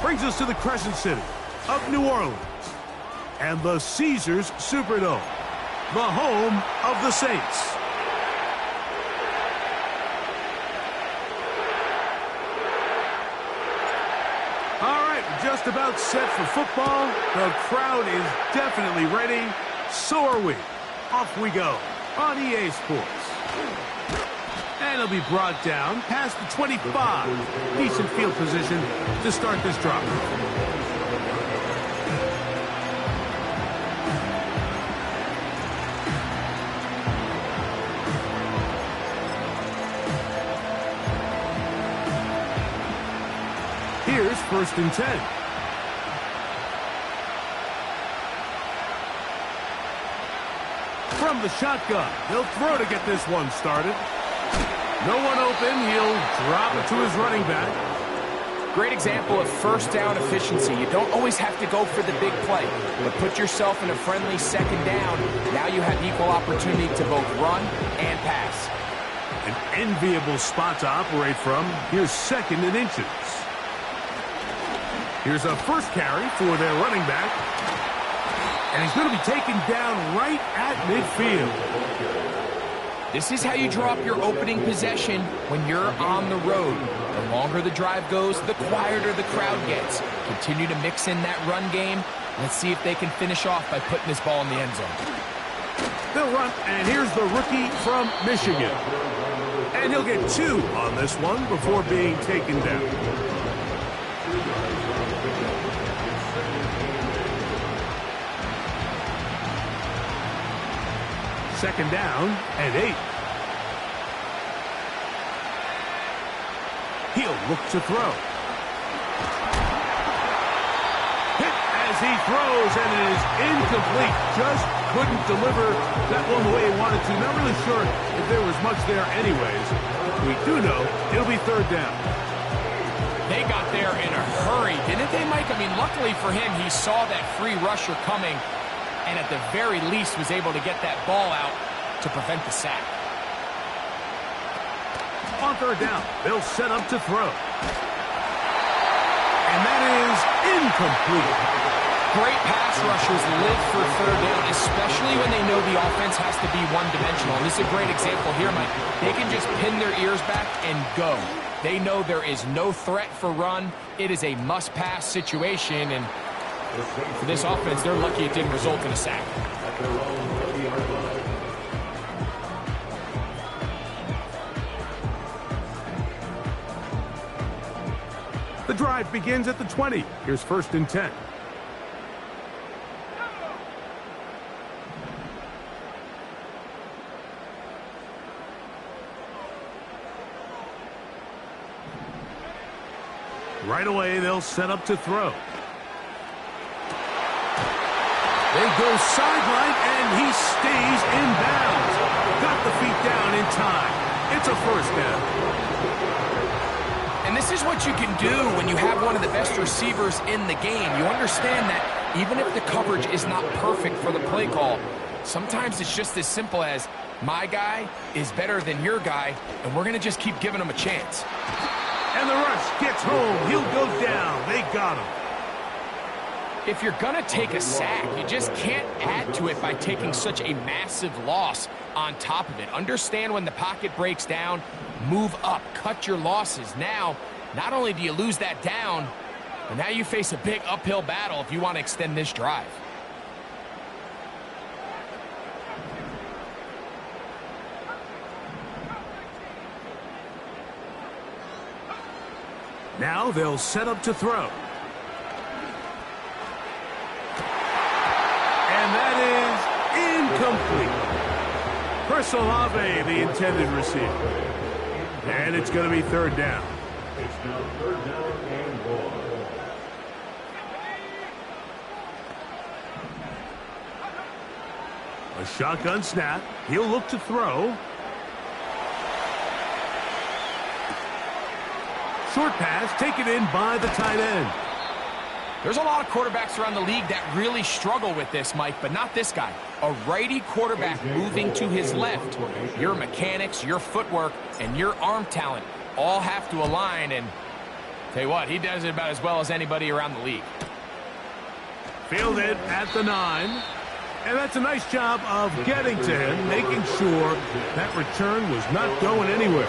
Brings us to the Crescent City of New Orleans and the Caesars Superdome, the home of the Saints. All right, just about set for football. The crowd is definitely ready. So are we. Off we go on EA Sports. And it'll be brought down past the 25. Decent field position to start this drive. Here's 1st and 10. From the shotgun, he'll throw to get this one started. No one open, he'll drop it to his running back. Great example of first down efficiency. You don't always have to go for the big play, but put yourself in a friendly 2nd down. Now you have equal opportunity to both run and pass. An enviable spot to operate from. Here's 2nd and inches. Here's a first carry for their running back. And he's going to be taken down right at midfield. This is how you draw up your opening possession when you're on the road. The longer the drive goes, the quieter the crowd gets. Continue to mix in that run game. Let's see if they can finish off by putting this ball in the end zone. They'll run, and here's the rookie from Michigan. And he'll get 2 on this one before being taken down. Second down and 8. He'll look to throw. Hit as he throws, and it is incomplete. Just couldn't deliver that one the way he wanted to. Not really sure if there was much there anyways. We do know it'll be 3rd down. They got there in a hurry, didn't they, Mike? I mean, luckily for him, he saw that free rusher coming, and at the very least was able to get that ball out to prevent the sack. On 3rd down, they'll set up to throw. And that is incomplete. Great pass rushers live for 3rd down, especially when they know the offense has to be one-dimensional. And this is a great example here, Mike. They can just pin their ears back and go. They know there is no threat for run. It is a must-pass situation, and for this offense, they're lucky it didn't result in a sack. The drive begins at the 20. Here's 1st and 10. Right away, they'll set up to throw. They go sideline, and he stays in bounds. Got the feet down in time. It's a 1st down. And this is what you can do when you have one of the best receivers in the game. You understand that even if the coverage is not perfect for the play call, sometimes it's just as simple as my guy is better than your guy, and we're going to just keep giving him a chance. And the rush gets home. He'll go down. They got him. If you're going to take a sack, you just can't add to it by taking such a massive loss on top of it. Understand when the pocket breaks down, move up, cut your losses. Now, not only do you lose that down, but now you face a big uphill battle if you want to extend this drive. Now they'll set up to throw. And that is incomplete. Chris Olave, the intended receiver. And it's going to be 3rd down. It's now 3rd down and 1. A shotgun snap. He'll look to throw. Short pass taken in by the tight end. There's a lot of quarterbacks around the league that really struggle with this, Mike, but not this guy. A righty quarterback moving to his left. Your mechanics, your footwork, and your arm talent all have to align, and Tell you what, he does it about as well as anybody around the league. Fielded at the 9. And that's a nice job of getting to him, making sure that return was not going anywhere.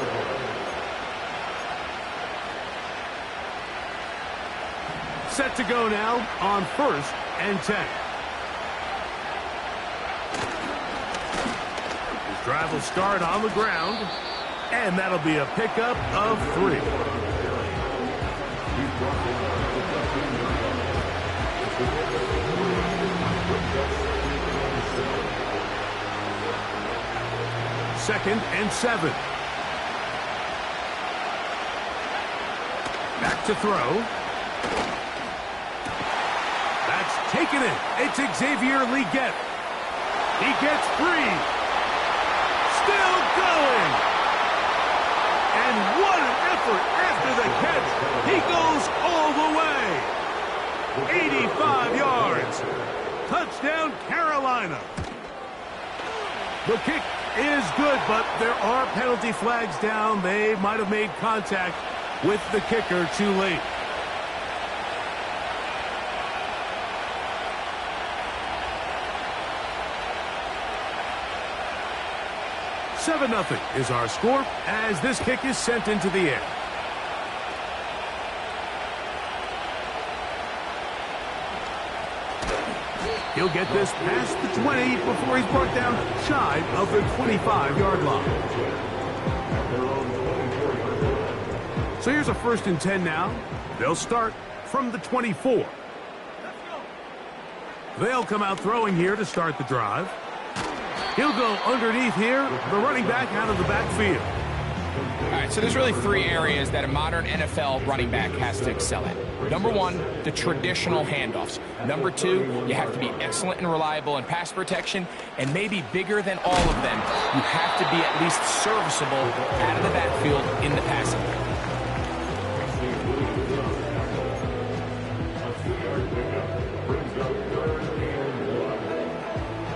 Set to go now on 1st and 10. His drive will start on the ground, and that'll be a pickup of 3. Second and 7. Back to throw. That's taken it. It's Xavier Leggett. He gets free. Still going. And what an effort after the catch. He goes all the way. 85 yards. Touchdown, Carolina. The kick is good, but there are penalty flags down. They might have made contact with the kicker too late. Seven 0 is our score as this kick is sent into the air. He'll get this past the 20 before he's brought down shy of the 25-yard line. So here's a 1st and 10 now. They'll start from the 24. They'll come out throwing here to start the drive. He'll go underneath here, the running back out of the backfield. All right, so there's really 3 areas that a modern NFL running back has to excel at. Number 1, the traditional handoffs. Number 2, you have to be excellent and reliable in pass protection. And maybe bigger than all of them, you have to be at least serviceable out of the backfield in the passing game.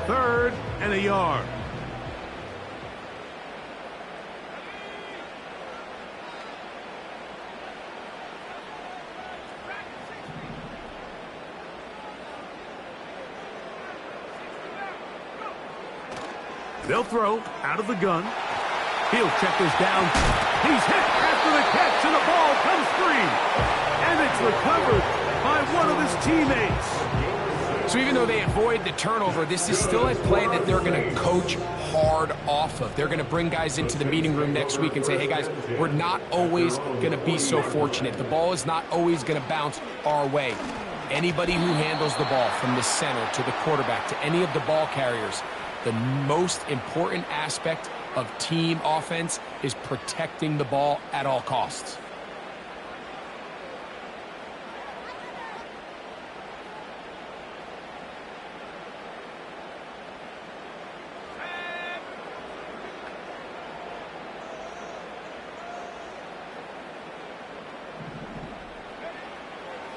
3rd and a yard. They'll throw out of the gun. He'll check this down. He's hit after the catch, and the ball comes free. And it's recovered by one of his teammates. So even though they avoid the turnover, this is still a play that they're going to coach hard off of. They're going to bring guys into the meeting room next week and say, hey, guys, we're not always going to be so fortunate. The ball is not always going to bounce our way. Anybody who handles the ball from the center to the quarterback to any of the ball carriers, the most important aspect of team offense is protecting the ball at all costs.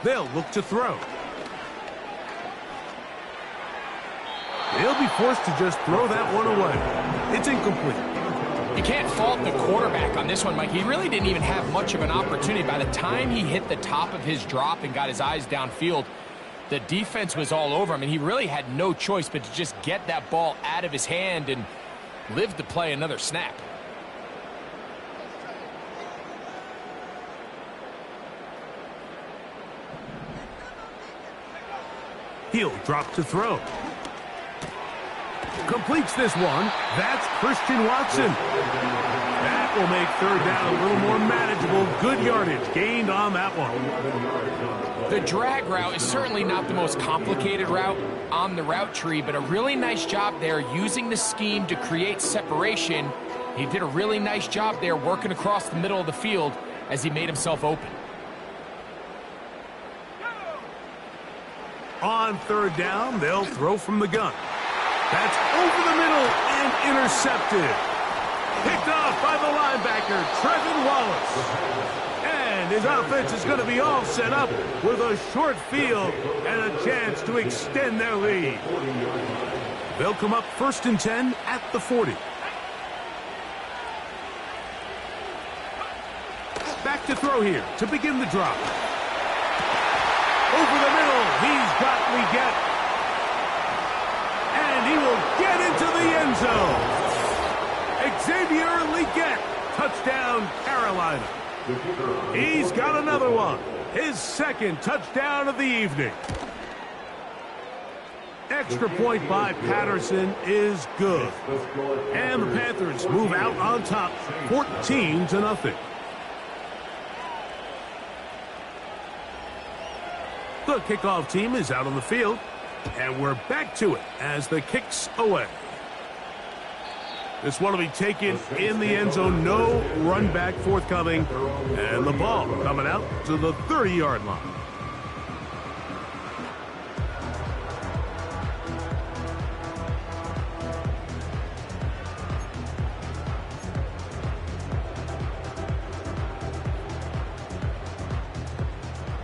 They'll look to throw. He'll be forced to just throw that one away. It's incomplete. You can't fault the quarterback on this one, Mike. He really didn't even have much of an opportunity. By the time he hit the top of his drop and got his eyes downfield, the defense was all over him, and he really had no choice but to just get that ball out of his hand and live to play another snap. He'll drop to throw. Completes this one. That's Christian Watson. That will make 3rd down a little more manageable. Good yardage gained on that one. The drag route is certainly not the most complicated route on the route tree, but a really nice job there using the scheme to create separation. He did a really nice job there working across the middle of the field as he made himself open. On 3rd down, they'll throw from the gun. That's over the middle and intercepted. Picked off by the linebacker, Trevin Wallace. And his offense is going to be all set up with a short field and a chance to extend their lead. They'll come up 1st and 10 at the 40. Back back to throw here to begin the drop. Over the middle, he's got Leggett. And he will get into the end zone. Xavier Leggett, touchdown Carolina. He's got another one. His second touchdown of the evening. Extra point by Patterson is good. And the Panthers move out on top, 14-0. The kickoff team is out on the field, and we're back to it as the kick's away. This one will be taken in the end zone. No run back forthcoming, and the ball coming out to the 30-yard line.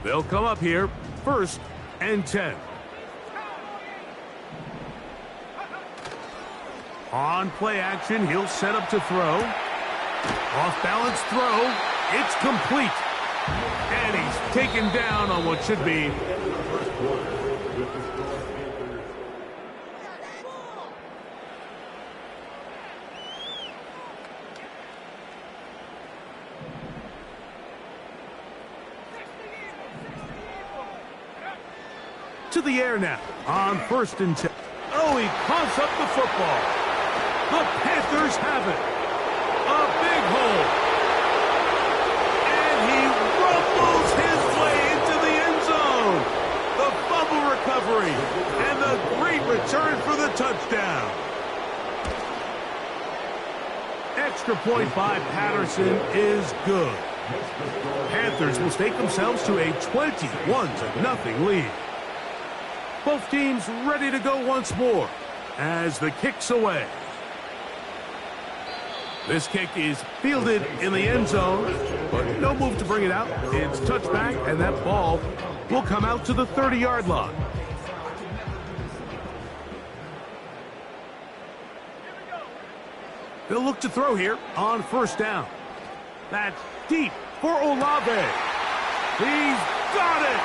They'll come up here, 1st and 10. On play action, he'll set up to throw. Off balance throw. It's complete. And he's taken down on what should be. To the air now on 1st and 10. Oh, he coughs up the football. The Panthers have it. A big hole. And he rumbles his way into the end zone. The fumble recovery and the great return for the touchdown. Extra point by Patterson is good. Panthers will stake themselves to a 21-0 lead. Both teams ready to go once more as the kick's away. This kick is fielded in the end zone, but no move to bring it out. It's touchback, and that ball will come out to the 30-yard line. They'll look to throw here on 1st down. That's deep for Olave. He's got it.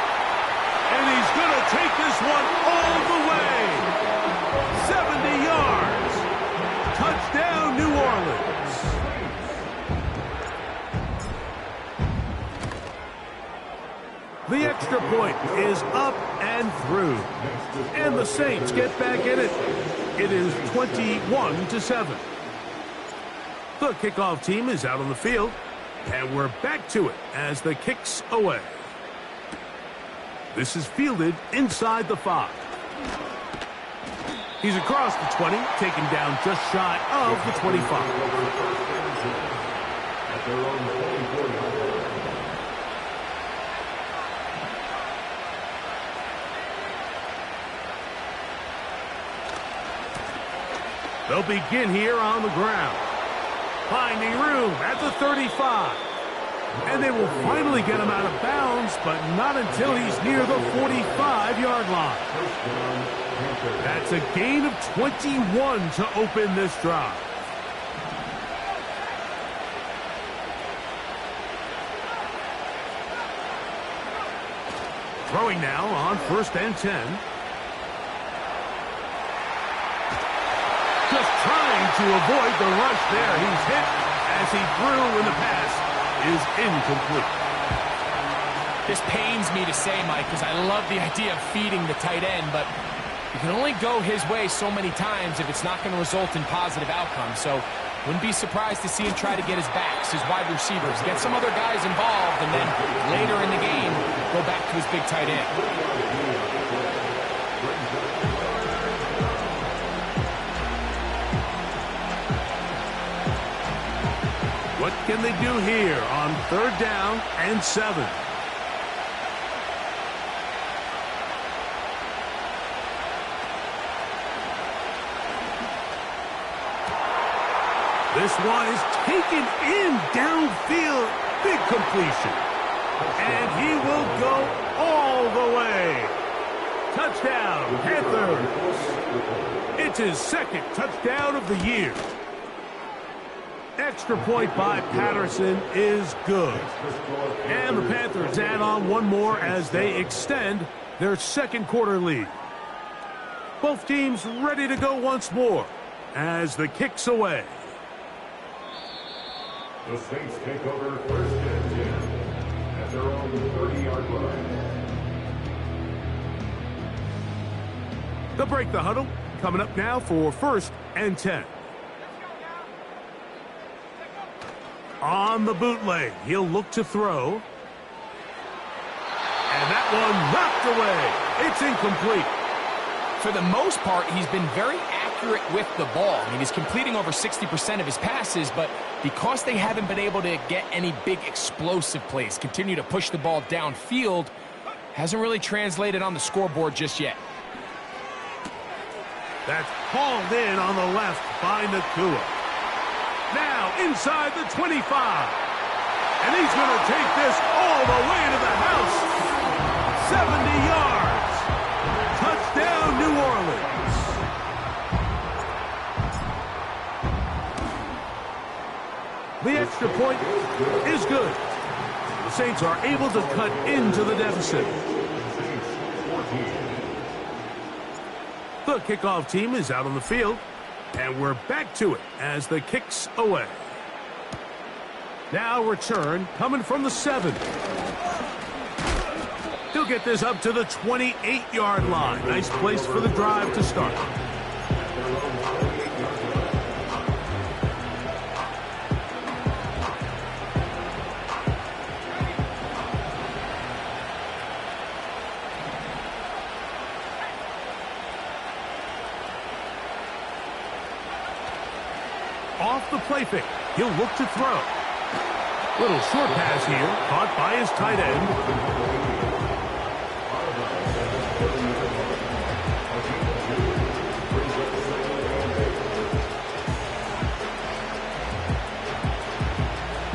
And he's going to take this one all the way. 70 yards. Touchdown, New Orleans. The extra point is up and through. And the Saints get back in it. It is 21-7. The kickoff team is out on the field. And we're back to it as the kick's away. This is fielded inside the 5. He's across the 20, taken down just shy of the 25. They'll begin here on the ground. Finding room at the 35. And they will finally get him out of bounds, but not until he's near the 45-yard line. That's a gain of 21 to open this drive. Throwing now on 1st and 10. Just trying to avoid the rush there. He's hit as he threw in the pass. Is incomplete. This pains me to say, Mike, because I love the idea of feeding the tight end, but you can only go his way so many times if it's not going to result in positive outcomes. So wouldn't be surprised to see him try to get his backs, his wide receivers, get some other guys involved, and then later in the game, go back to his big tight end. What can they do here on 3rd down and 7? This one is taken in downfield. Big completion. And he will go all the way. Touchdown, Panthers. It's his 2nd touchdown of the year. extra point by Patterson is good. And the Panthers add on one more as they extend their second quarter lead. Both teams ready to go once more as the kick's away. The Saints take over first and 10 at their own 30-yard line. They'll break the huddle. Coming up now for first and 10. On the bootleg, he'll look to throw. And that one knocked away. It's incomplete. For the most part, he's been very accurate with the ball. I mean, he's completing over 60% of his passes, but because they haven't been able to get any big explosive plays, continue to push the ball downfield, hasn't really translated on the scoreboard just yet. That's hauled in on the left by Nakua. Now inside the 25. And he's going to take this all the way to the house. 70 yards. Touchdown, New Orleans. The extra point is good. The Saints are able to cut into the deficit. The kickoff team is out on the field, and we're back to it as the kick's away. Now return coming from the 7. He'll get this up to the 28-yard line. Nice place for the drive to start. Off the play fake, he'll look to throw. Little short pass here, caught by his tight end.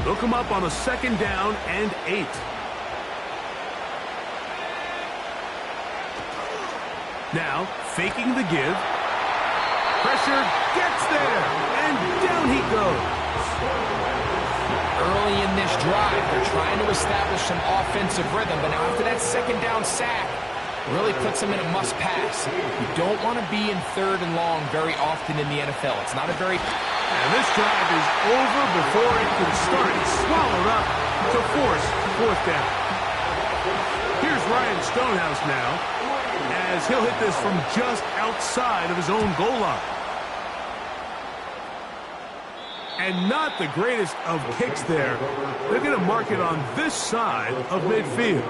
Look him up on a 2nd down and 8. Now, faking the give. Pressure gets there, and down he goes. Early in this drive, they're trying to establish some offensive rhythm, but now after that 2nd down sack, really puts them in a must-pass. You don't want to be in 3rd and long very often in the NFL. It's not a very... And this drive is over before it can start. It's swallowed up to force 4th down. Here's Ryan Stonehouse now, as he'll hit this from just outside of his own goal line. And not the greatest of kicks there. They're going to mark it on this side of midfield.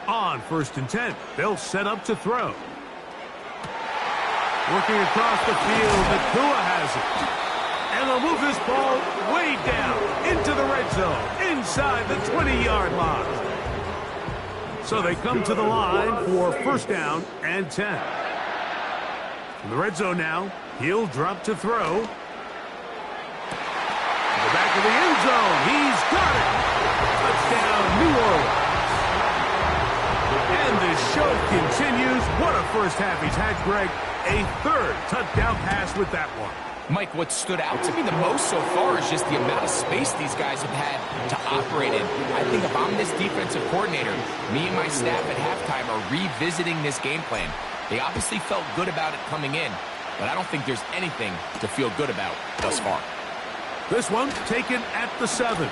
On 1st and 10, they'll set up to throw. Working across the field, Nakua has it. And they'll move this ball way down into the red zone, inside the 20-yard line. So they come to the line for 1st down and 10. In the red zone now, he'll drop to throw. To the back of the end zone, he's got it. Touchdown, New Orleans. And the show continues. What a first half he's had, Greg. A 3rd touchdown pass with that one. Mike, what stood out to me the most so far is just the amount of space these guys have had to operate in. I think if I'm this defensive coordinator, me and my staff at halftime are revisiting this game plan. They obviously felt good about it coming in, but I don't think there's anything to feel good about thus far. This one taken at the 7.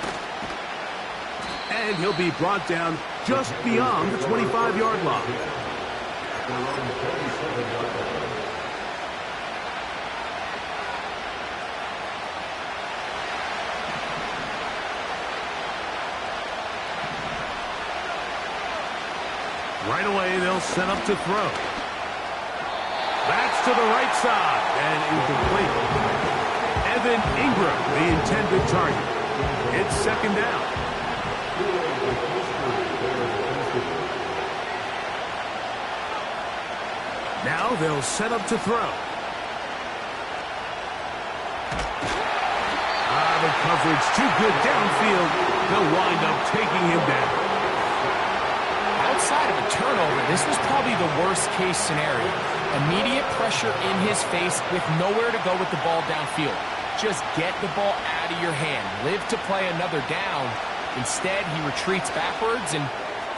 And he'll be brought down just beyond the 25-yard line. Right away, they'll set up to throw. That's to the right side and incomplete. Evan Ingram, the intended target. It's 2nd down. Now they'll set up to throw. The coverage too good downfield. They'll wind up taking him down. outside of a turnover, this was probably the worst-case scenario. Immediate pressure in his face with nowhere to go with the ball downfield. Just get the ball out of your hand. Live to play another down. Instead, he retreats backwards and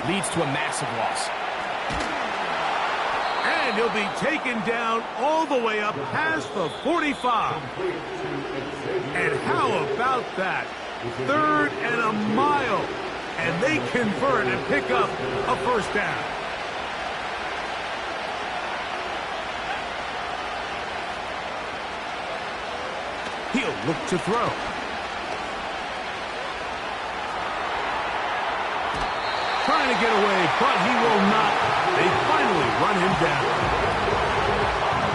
leads to a massive loss. And he'll be taken down all the way up past the 45. And how about that? 3rd and a mile. And they convert and pick up a first down. He'll look to throw. Trying to get away, but he will not. They finally run him down.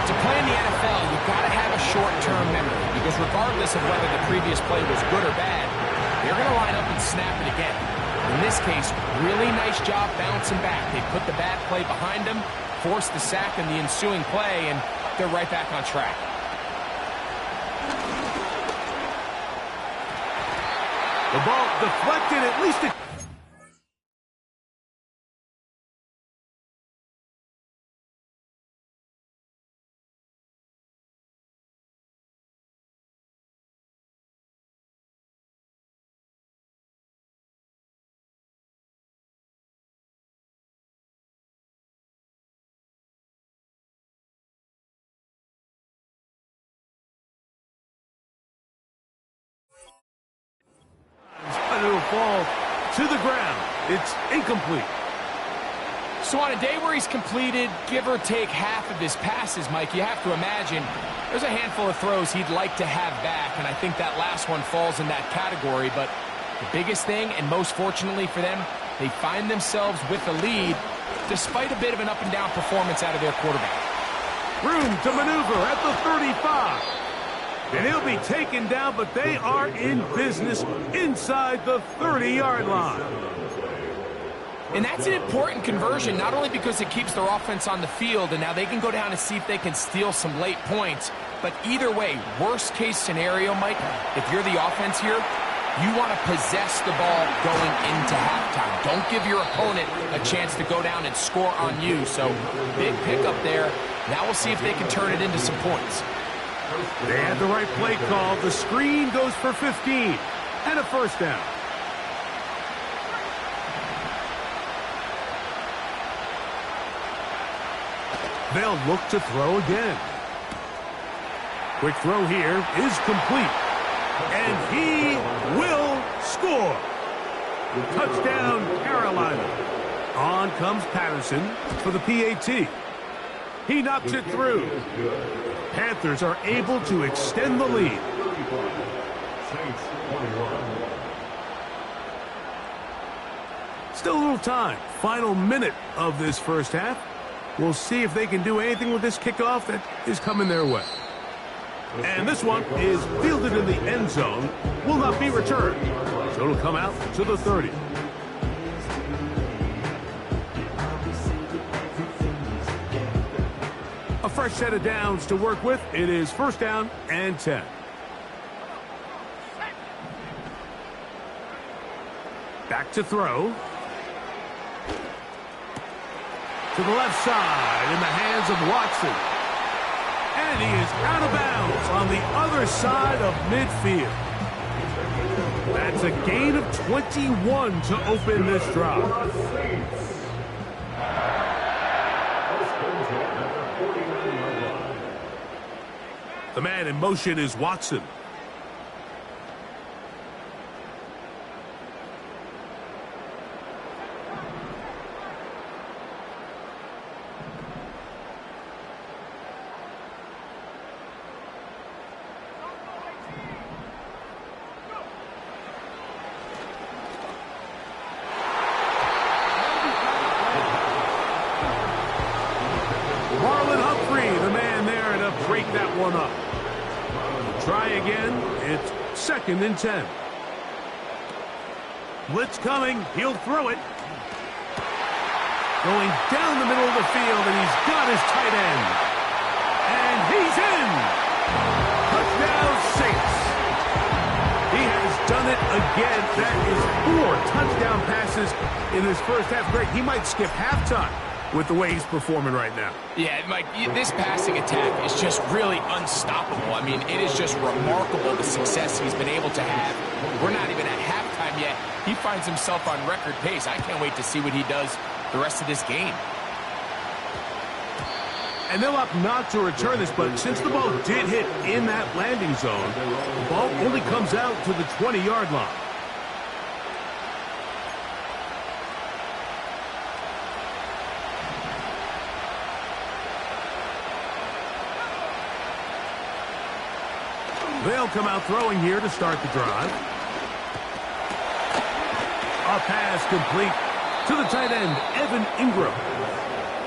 To play in the NFL, you've got to have a short-term memory, because regardless of whether the previous play was good or bad, they're going to line up and snap it again. In this case, really nice job bouncing back. They put the bad play behind them, forced the sack in the ensuing play, and they're right back on track. The ball deflected at least a... But it'll fall to the ground. It's incomplete. So on a day where he's completed, give or take half of his passes, Mike, you have to imagine there's a handful of throws he'd like to have back, and I think that last one falls in that category. But the biggest thing, and most fortunately for them, they find themselves with the lead despite a bit of an up-and-down performance out of their quarterback. Room to maneuver at the 35. And he'll be taken down, but they are in business inside the 30-yard line. And that's an important conversion, not only because it keeps their offense on the field, and now they can go down and see if they can steal some late points, but either way, worst-case scenario, Mike, if you're the offense here, you want to possess the ball going into halftime. Don't give your opponent a chance to go down and score on you. So, big pickup there. Now we'll see if they can turn it into some points. They had the right play call. The screen goes for 15 and a first down. They'll look to throw again. Quick throw here is complete. And he will score. Touchdown, Carolina. On comes Patterson for the PAT. He knocks it through. Panthers are able to extend the lead. Still a little time. Final minute of this first half. We'll see if they can do anything with this kickoff that is coming their way. And this one is fielded in the end zone. Will not be returned. So it'll come out to the 30. A fresh set of downs to work with. It is first down and 10. Back to throw. To the left side in the hands of Watson. And he is out of bounds on the other side of midfield. That's a gain of 21 to open this drive. The man in motion is Watson. Break that one up. Try again. It's second and 10. Blitz coming. He'll throw it. Going down the middle of the field, and he's got his tight end. And he's in. Touchdown, Saints. He has done it again. That is 4 touchdown passes in his first half. Great. He might skip halftime with the way he's performing right now. Yeah, Mike, this passing attack is just really unstoppable. I mean, it is just remarkable the success he's been able to have. We're not even at halftime yet. He finds himself on record pace. I can't wait to see what he does the rest of this game. And they'll opt not to return this, but since the ball did hit in that landing zone, the ball only comes out to the 20-yard line. They'll come out throwing here to start the drive. A pass complete to the tight end, Evan Ingram.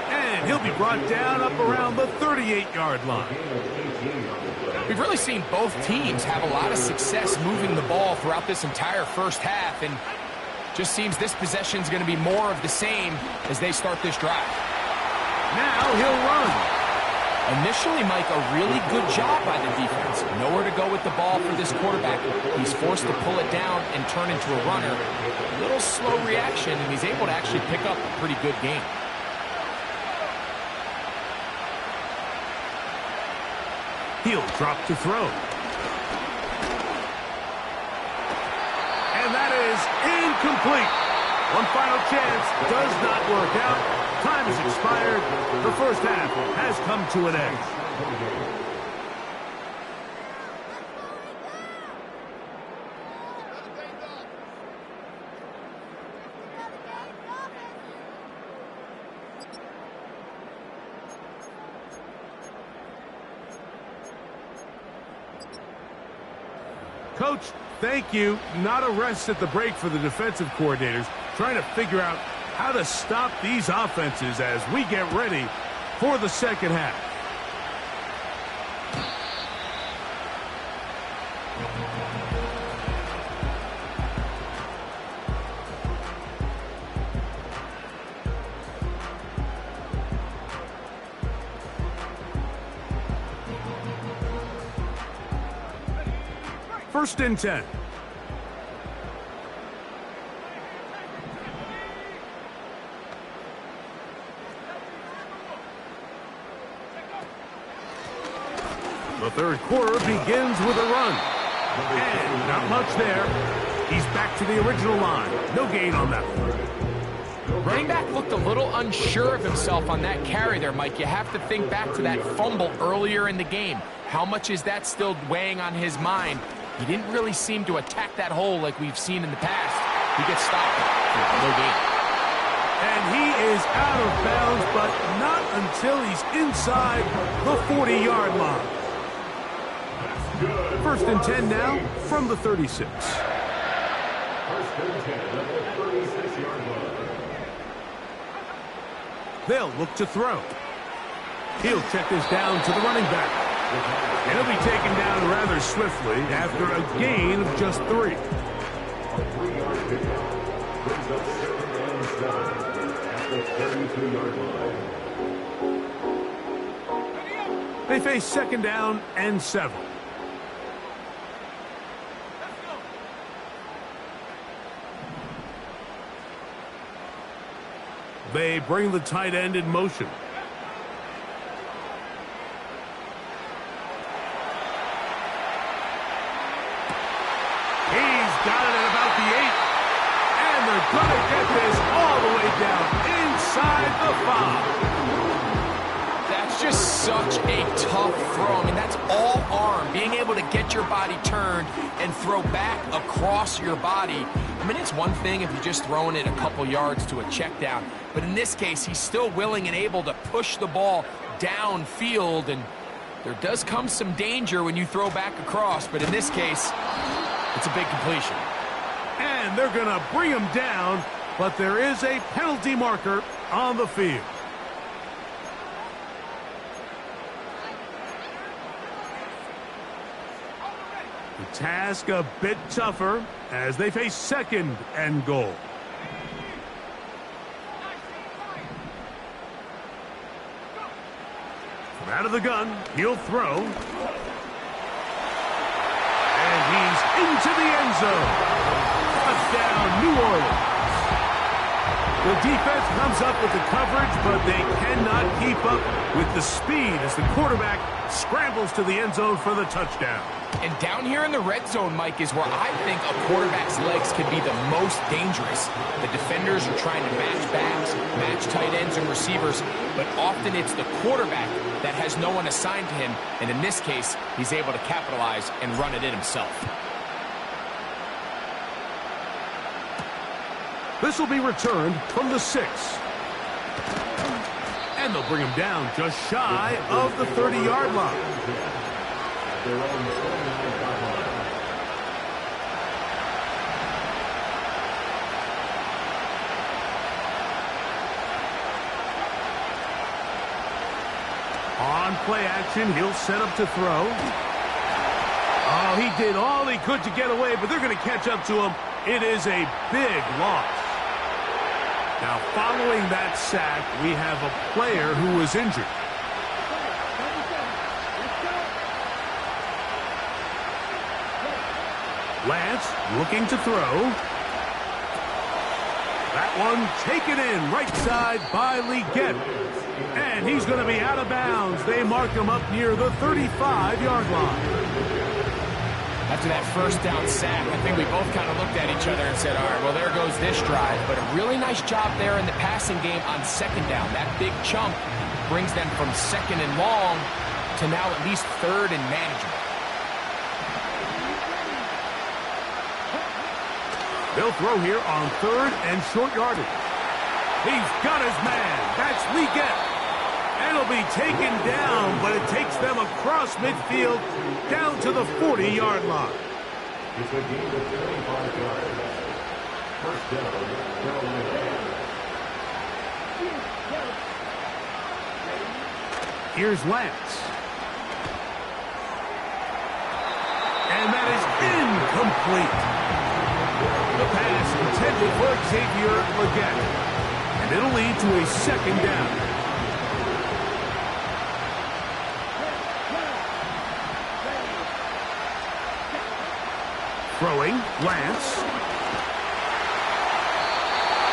And he'll be brought down up around the 38-yard line. We've really seen both teams have a lot of success moving the ball throughout this entire first half, and just seems this possession is going to be more of the same as they start this drive. Now he'll run. Initially, Mike, a really good job by the defense. Nowhere to go with the ball for this quarterback. He's forced to pull it down and turn into a runner. A little slow reaction, and he's able to actually pick up a pretty good game. He'll drop to throw. And that is incomplete. One final chance does not work out. Time has expired. The first half has come to an end. Coach, thank you. Not a rest at the break for the defensive coordinators, trying to figure out how to stop these offenses as we get ready for the second half. First and 10. The third quarter begins with a run. And not much there. He's back to the original line. No gain on that one. Running back looked a little unsure of himself on that carry there, Mike. You have to think back to that fumble earlier in the game. How much is that still weighing on his mind? He didn't really seem to attack that hole like we've seen in the past. He gets stopped. No gain. And he is out of bounds, but not until he's inside the 40-yard line. First and 10 now from the 36. First and 10 at the 36-yard line. They'll look to throw. He'll check this down to the running back. And he'll be taken down rather swiftly after a gain of just 3. A 3-yard pickup brings up 2nd and 7 at the 32-yard line. They face second down and 7. They bring the tight end in motion. He's got it at about the 8. And they're going to get this all the way down inside the 5. That's just such a tough throw. I mean, that's all arm. Being able to get your body turned and throw back across your body. I mean, it's one thing if you're just throwing it a couple yards to a check down. But in this case, he's still willing and able to push the ball downfield. And there does come some danger when you throw back across. But in this case, it's a big completion. And they're going to bring him down, but there is a penalty marker on the field. The task a bit tougher as they face second and goal. From out of the gun, he'll throw. And he's into the end zone. A touchdown, New Orleans. The defense comes up with the coverage, but they cannot keep up with the speed as the quarterback scrambles to the end zone for the touchdown. And down here in the red zone, Mike, is where I think a quarterback's legs can be the most dangerous. The defenders are trying to match backs, match tight ends and receivers, but often it's the quarterback that has no one assigned to him, and in this case, he's able to capitalize and run it in himself. This will be returned from the 6. And they'll bring him down just shy of the 30-yard line. On play action, he'll set up to throw. Oh, he did all he could to get away, but they're going to catch up to him. It is a big loss. Now, following that sack, we have a player who was injured. Lance looking to throw. That one taken in right side by Leggett. And he's going to be out of bounds. They mark him up near the 35-yard line. After that first down sack, I think we both kind of looked at each other and said, all right, well, there goes this drive. But a really nice job there in the passing game on second down. That big chunk brings them from second and long to now at least third and manageable. They'll throw here on third and short yardage. He's got his man. That's Leggett. And it'll be taken down, but it takes them across midfield down to the 40-yard line. It's a gain of 25 yards. First down, Carolina. Here's Lance. And that is incomplete. The pass intended for Xavier Leggett. And it'll lead to a second down. Throwing, Lance.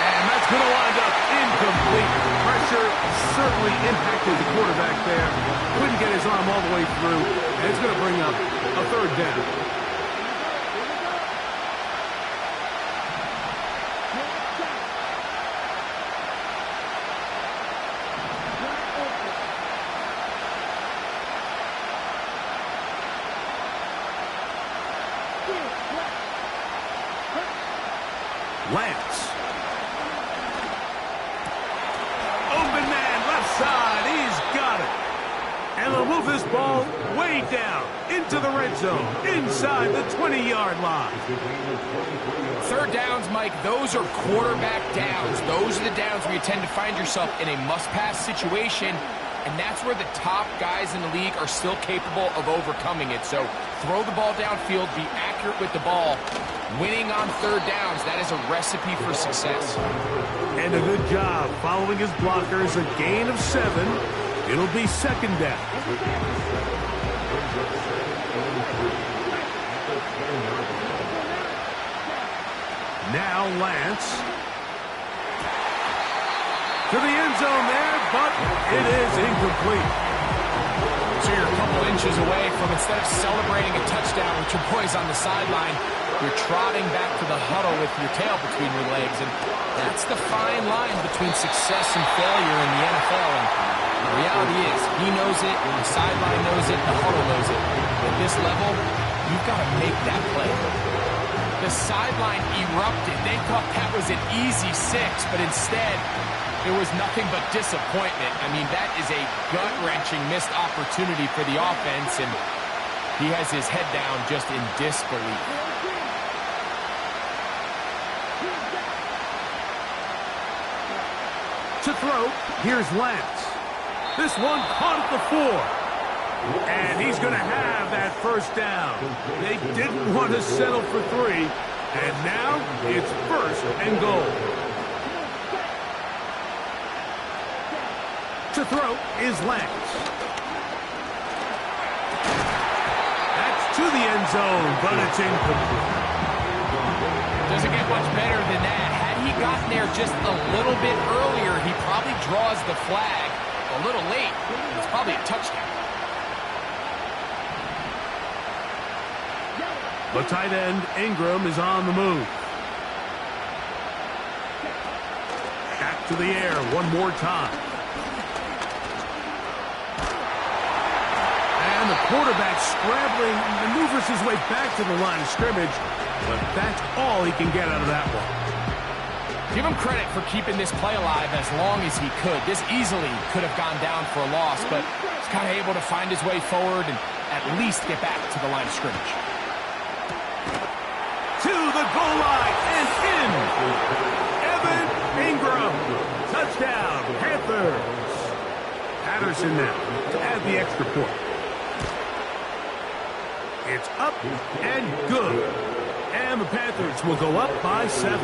And that's going to wind up incomplete. Pressure certainly impacted the quarterback there. Couldn't get his arm all the way through. And it's going to bring up a third down. Lance. Open man, left side. He's got it. And they'll move this ball way down into the red zone, inside the 20-yard line. Third downs, Mike, those are quarterback downs. Those are the downs where you tend to find yourself in a must-pass situation, and that's where the top guys in the league are still capable of overcoming it. So throw the ball downfield, be accurate with the ball. Winning on third downs, that is a recipe for success. And a good job following his blockers, a gain of 7. It'll be second down. Now Lance. To the end zone there, but it is incomplete. So you're a couple inches away from, instead of celebrating a touchdown with your boys on the sideline, you're trotting back to the huddle with your tail between your legs. And that's the fine line between success and failure in the NFL. And the reality is, he knows it, the sideline knows it, the huddle knows it. At this level, you've got to make that play. The sideline erupted. They thought that was an easy 6, but instead, it was nothing but disappointment. I mean, that is a gut-wrenching missed opportunity for the offense, and he has his head down just in disbelief. To throw, here's Lance. This one caught at the 4. And he's going to have that first down. They didn't want to settle for 3. And now it's first and goal. To throw is Lance. That's to the end zone, but it's incomplete. Doesn't get much better than that. Had he gotten there just a little bit earlier, he probably draws the flag a little late. It's probably a touchdown. The tight end, Ingram, is on the move. Back to the air one more time. And the quarterback scrambling, maneuvers his way back to the line of scrimmage, but that's all he can get out of that one. Give him credit for keeping this play alive as long as he could. This easily could have gone down for a loss, but he's kind of able to find his way forward and at least get back to the line of scrimmage. To the goal line and in. Evan Ingram. Touchdown, Panthers. Patterson now to add the extra point. It's up and good. And the Panthers will go up by 7.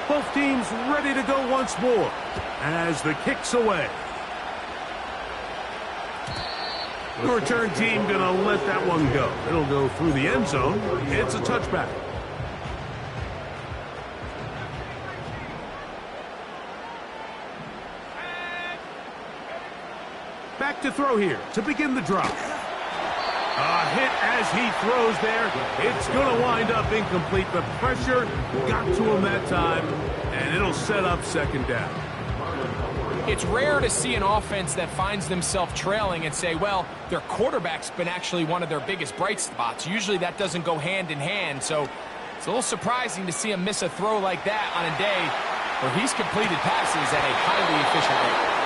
Both teams ready to go once more as the kick's away. The return team going to let that one go. It'll go through the end zone. It's a touchback. Back to throw here to begin the drive. A hit as he throws there. It's going to wind up incomplete. The pressure got to him that time, and it'll set up second down. It's rare to see an offense that finds themselves trailing and say, well, their quarterback's been actually one of their biggest bright spots. Usually that doesn't go hand in hand, so it's a little surprising to see him miss a throw like that on a day where he's completed passes at a highly efficient rate.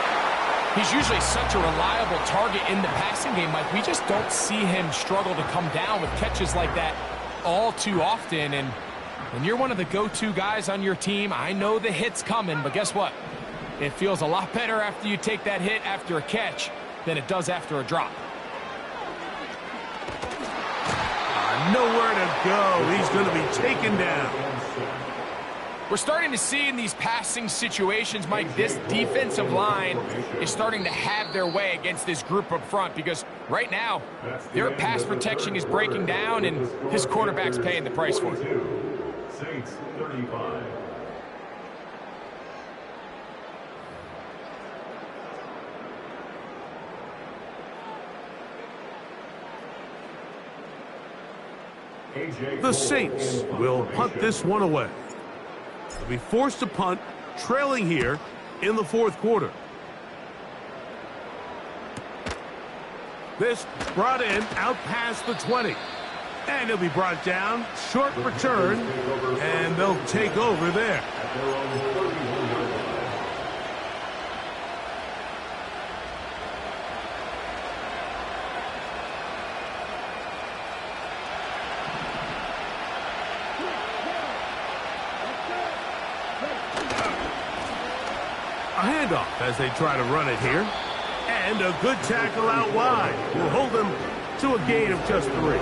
He's usually such a reliable target in the passing game, Mike. We just don't see him struggle to come down with catches like that all too often. And when you're one of the go-to guys on your team, I know the hit's coming, but guess what? It feels a lot better after you take that hit after a catch than it does after a drop. Nowhere to go. He's going to be taken down. We're starting to see in these passing situations, Mike, this defensive line is starting to have their way against this group up front because right now, their pass protection is breaking down and his quarterback's paying the price for it. Saints 35. The Saints will punt this one away. They'll be forced to punt, trailing here in the fourth quarter. This brought in out past the 20. And he'll be brought down, short return, and they'll take over there. A handoff as they try to run it here. And a good tackle out wide will hold them to a gain of just 3.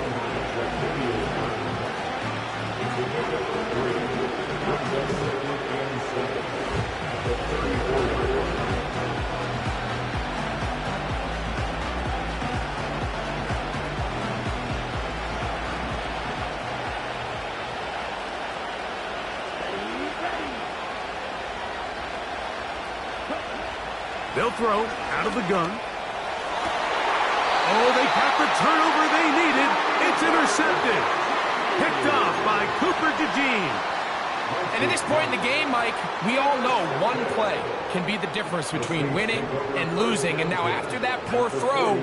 They'll throw out of the gun. Oh, they got the turnover they needed. It's intercepted. Picked off by Cooper DeJean. And at this point in the game, Mike, we all know one play can be the difference between winning and losing. And now after that poor throw,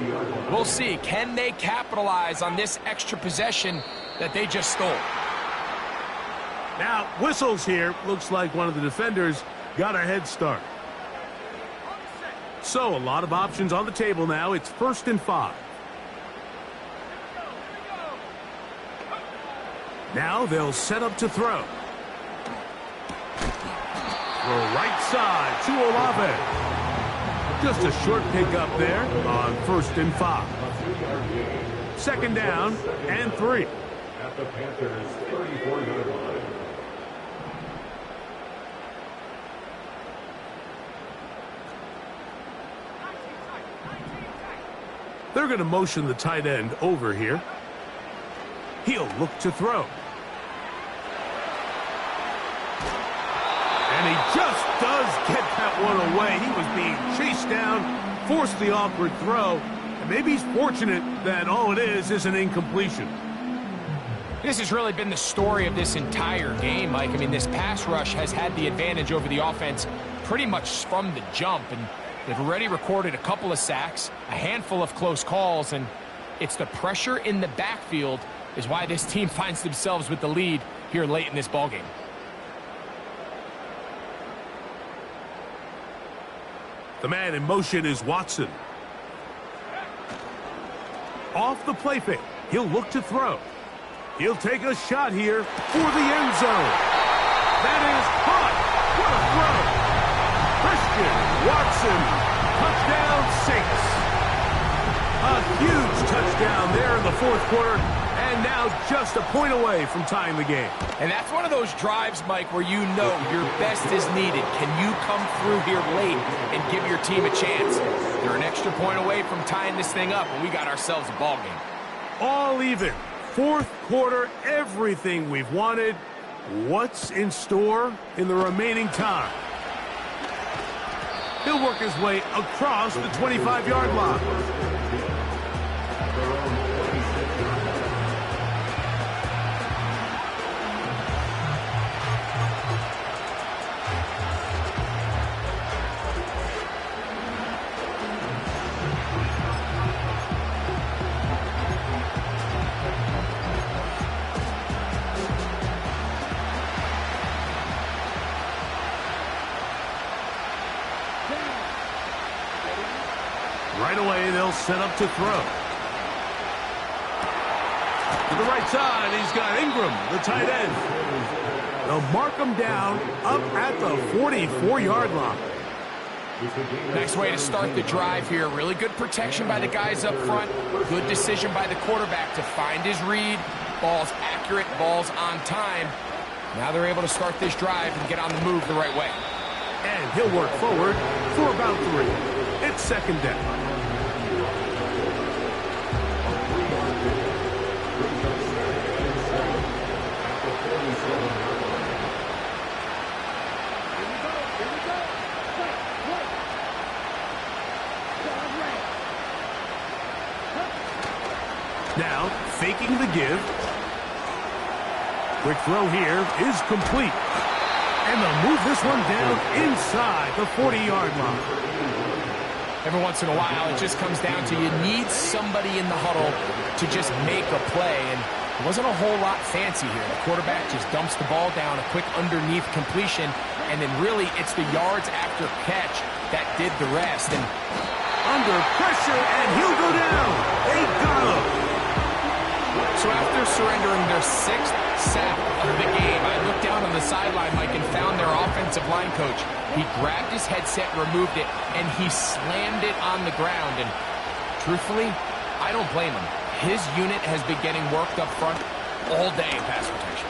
we'll see, can they capitalize on this extra possession that they just stole? Now, whistles here. Looks like one of the defenders got a head start. So, a lot of options on the table now. It's 1st and 5. Now they'll set up to throw. Throw right side to Olave. Just a short pickup there on 1st and 5. 2nd down and 3. At the Panthers 34-yard line. They're going to motion the tight end over here. He'll look to throw. And he just does get that one away. He was being chased down, forced the awkward throw, and maybe he's fortunate that all it is an incompletion. This has really been the story of this entire game, Mike. I mean, this pass rush has had the advantage over the offense pretty much from the jump, and they've already recorded a couple of sacks, a handful of close calls, and it's the pressure in the backfield is why this team finds themselves with the lead here late in this ballgame. The man in motion is Watson. Off the play fake, he'll look to throw. He'll take a shot here for the end zone. That is caught. What a throw. Christian Watson, touchdown Saints. A huge touchdown there in the fourth quarter, and now just a point away from tying the game. And that's one of those drives, Mike, where you know your best is needed. Can you come through here late and give your team a chance? They're an extra point away from tying this thing up, and we got ourselves a ball game. All even. Fourth quarter, everything we've wanted. What's in store in the remaining time? He'll work his way across the 25-yard line. Right away, they'll set up to throw. To the right side, he's got Ingram, the tight end. They'll mark him down up at the 44-yard line. Nice way to start the drive here. Really good protection by the guys up front. Good decision by the quarterback to find his read. Ball's accurate, ball's on time. Now they're able to start this drive and get on the move the right way. And he'll work forward for about 3. It's second down. Now, faking the give. Quick throw here is complete. And they'll move this one down inside the 40-yard line. Every once in a while, it just comes down to you need somebody in the huddle to just make a play. And it wasn't a whole lot fancy here. The quarterback just dumps the ball down, a quick underneath completion, and then really it's the yards after catch that did the rest. And under pressure, and he'll go down. They got him. So after surrendering their 6th sack of the game, I looked down on the sideline, Mike, and found their offensive line coach. He grabbed his headset, removed it, and he slammed it on the ground. And truthfully, I don't blame him. His unit has been getting worked up front all day in pass protection.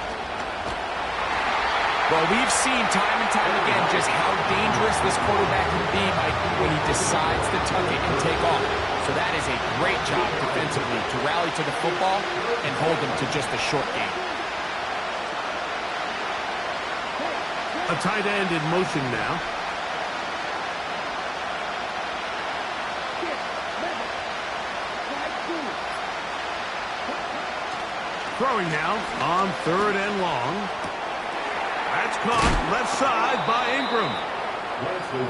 Well, we've seen time and time again just how dangerous this quarterback can be, Mike, when he decides to tuck it and take off. So that is a great job defensively to rally to the football and hold them to just a short game. A tight end in motion now. Throwing now on 3rd and long. That's caught left side by Ingram.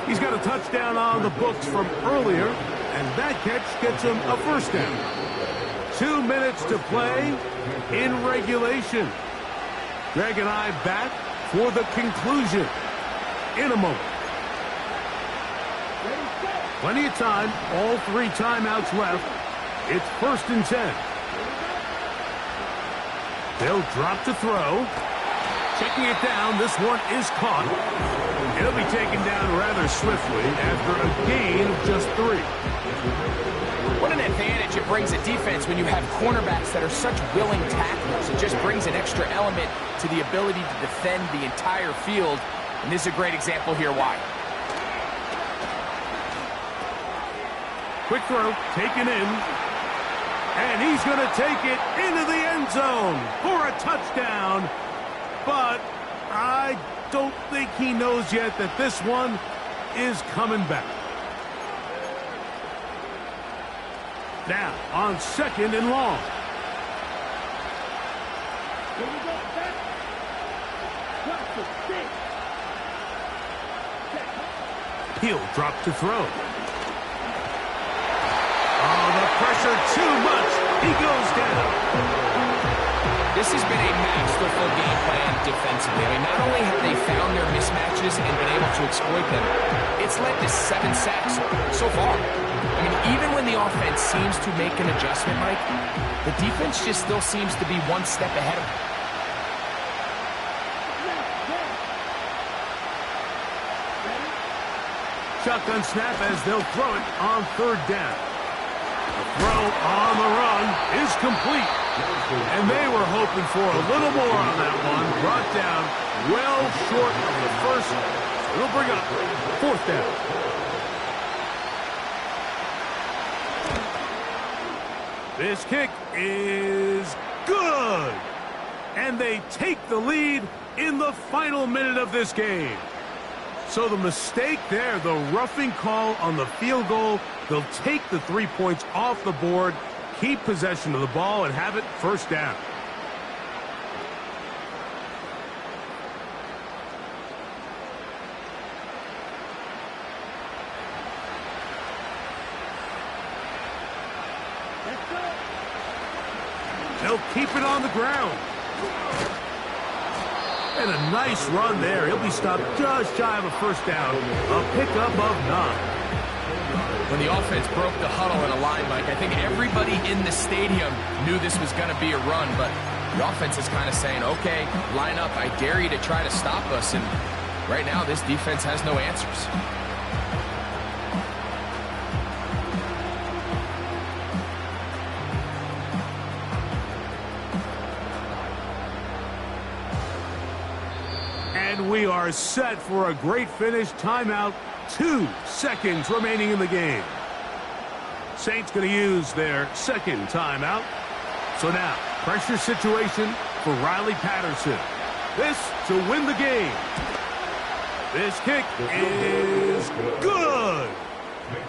He's got a touchdown on the books from earlier, and that catch gets him a first down. 2 minutes to play in regulation. Greg and I back for the conclusion in a moment. Plenty of time, all 3 timeouts left. It's 1st and 10. They'll drop to throw. Checking it down, this one is caught. He'll be taken down rather swiftly after a gain of just 3. What an advantage it brings a defense when you have cornerbacks that are such willing tacklers. It just brings an extra element to the ability to defend the entire field. And this is a great example here why. Quick throw, taken in. And he's going to take it into the end zone for a touchdown. But I don't think he knows yet that this one is coming back. Now on 2nd and long. He'll drop to throw. Oh, the pressure too much. He goes down. This has been a masterful game plan defensively. I mean, not only have they found their mismatches and been able to exploit them, it's led to 7 sacks so far. I mean, even when the offense seems to make an adjustment, Mike, the defense just still seems to be one step ahead of them. Shotgun snap as they'll throw it on 3rd down. The throw on the run is complete. And they were hoping for a little more on that one. Brought down well short of the first. It'll bring up 4th down. This kick is good. And they take the lead in the final minute of this game. So the mistake there, the roughing call on the field goal, they'll take the 3 points off the board, keep possession of the ball, and have it 1st down. They'll keep it on the ground. And a nice run there. He'll be stopped just shy of a 1st down. A pickup of 9. When the offense broke the huddle in a line, Mike, I think everybody in the stadium knew this was going to be a run, but the offense is kind of saying, okay, line up. I dare you to try to stop us. And right now, this defense has no answers. And we are set for a great finish. Timeout, 2 seconds remaining in the game. Saints going to use their 2nd timeout. So now, pressure situation for Riley Patterson. This to win the game. This kick is good.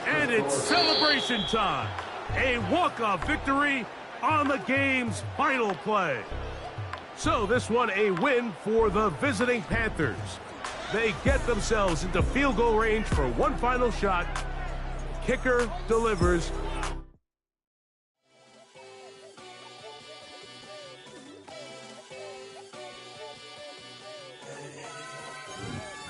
And it's celebration time. A walk-off victory on the game's final play. So this one a win for the visiting Panthers. They get themselves into field goal range for one final shot. Kicker delivers.